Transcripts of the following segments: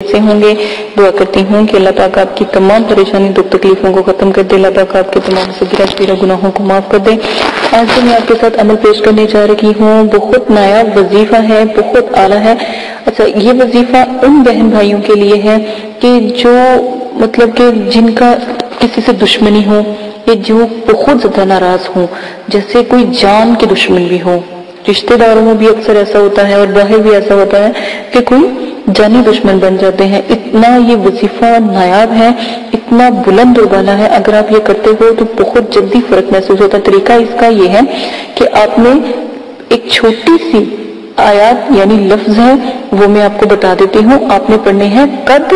से होंगे। दुआ करती हूँ कि अल्लाह पाक आपकी तमाम परेशानी दुख तकलीफों को खत्म कर दे। अल्लाह पाक आपके तमाम सगीरा गुनाहों को माफ कर दे। आज जो मैं आपके साथ अमल पेश करने जा रही हूँ बहुत नायाब वजीफा है, बहुत आला है। अच्छा, ये वजीफा उन बहन भाइयों के लिए है कि जो मतलब कि जिनका किसी से दुश्मनी हो या जो बहुत ज्यादा नाराज हो, जैसे कोई जान के दुश्मन भी हो। रिश्तेदारों में भी अक्सर ऐसा होता है और बाहर भी ऐसा होता है कि कोई जानी दुश्मन बन जाते हैं। इतना ये वजीफा नायाब है, इतना बुलंद और बाला है। अगर आप ये करते हो तो बहुत जल्दी फर्क महसूस होता है। तरीका इसका ये है कि आपने एक छोटी सी आयत यानी लफ्ज है वो मैं आपको बता देती हूँ। आपने पढ़ने हैं कद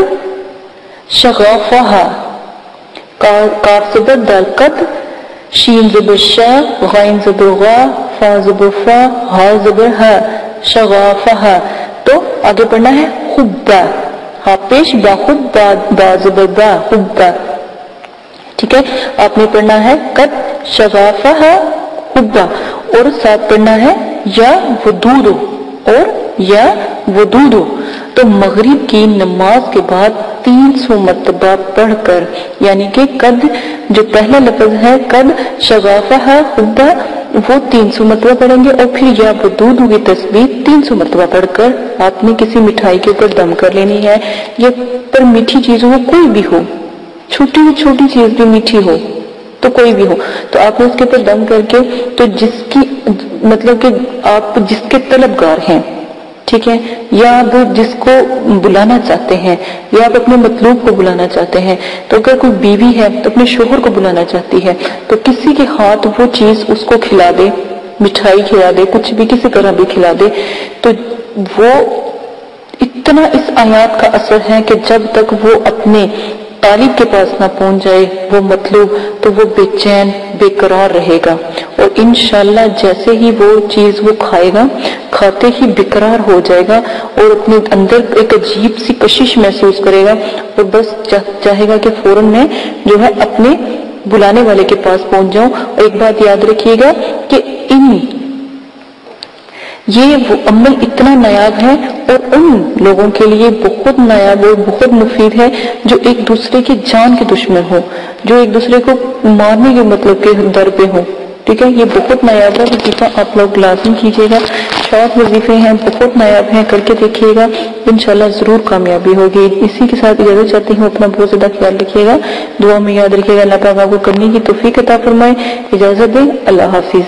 शगाफहा, काफ ज़बर दाल कद, शीन ज़बर शा, गाइन ज़बर गा, फा ज़बर फा, हा ज़बर हा, शगाफहा। तो आगे पढ़ना है हुब्बा, हा पेश बा हुब्बा, बा ज़बर बा हुब्बा। ठीक है, आपने पढ़ना है कद शगाफहा हुब्बा और साथ पढ़ना है या वदूदो और या वदूदो। तो मगरिब की नमाज के बाद 300 मरतबा पढ़कर, यानी कि कद जो पहला लफ्ज है कद शगाफहा हुब्बा वो 300 मरतबा पढ़ेंगे और फिर या वदूदो की तस्बीह 300 मरतबा पढ़कर आपने किसी मिठाई के ऊपर दम कर लेनी है। ये पर मीठी चीज हो, कोई भी हो, छोटी से छोटी चीज भी मीठी हो तो कोई भी हो, तो आपने उसके ऊपर दम करके, तो जिसकी मतलब कि आप जिसके तलबगार हैं, ठीक है, या आप जिसको बुलाना चाहते हैं या आप अपने मतलूब को बुलाना चाहते हैं, तो अगर कोई बीवी है तो अपने शोहर को बुलाना चाहती है तो किसी के हाथ वो चीज उसको खिला दे, मिठाई खिला दे, कुछ भी किसी तरह भी खिला दे। तो वो इतना इस आयत का असर है कि जब तक वो अपने तालिब के पास ना पहुंच जाए वो मतलूब, तो वो बेचैन बेकरार रहेगा और इंशाल्लाह जैसे ही वो चीज वो खाएगा, खाते ही बेकरार हो जाएगा और अपने अंदर एक अजीब सी कशिश महसूस करेगा और बस चाहेगा कि फौरन मैं जो है अपने बुलाने वाले के पास पहुंच जाऊं। और एक बात याद रखिएगा कि ये वो अमल इतना नायाब है और उन लोगों के लिए बहुत नायाब और बहुत मुफीद है जो एक दूसरे की जान के दुश्मन हो, जो एक दूसरे को मारने के मतलब के दर पे हो। ठीक है, ये बहुत नायाब है वजीफा, आप लोग लाज़िम कीजिएगा। शॉर्ट वजीफे हैं, बहुत नायाब हैं, करके देखिएगा, इंशाल्लाह जरूर कामयाबी होगी। इसी के साथ इजाजत चाहती हूँ, अपना बहुत ज्यादा ख्याल रखिएगा, दुआ में याद रखिएगा। अल्लाह पाक आपको करने की तौफीक अता फरमाए। इजाजत दें, अल्लाह हाफिज।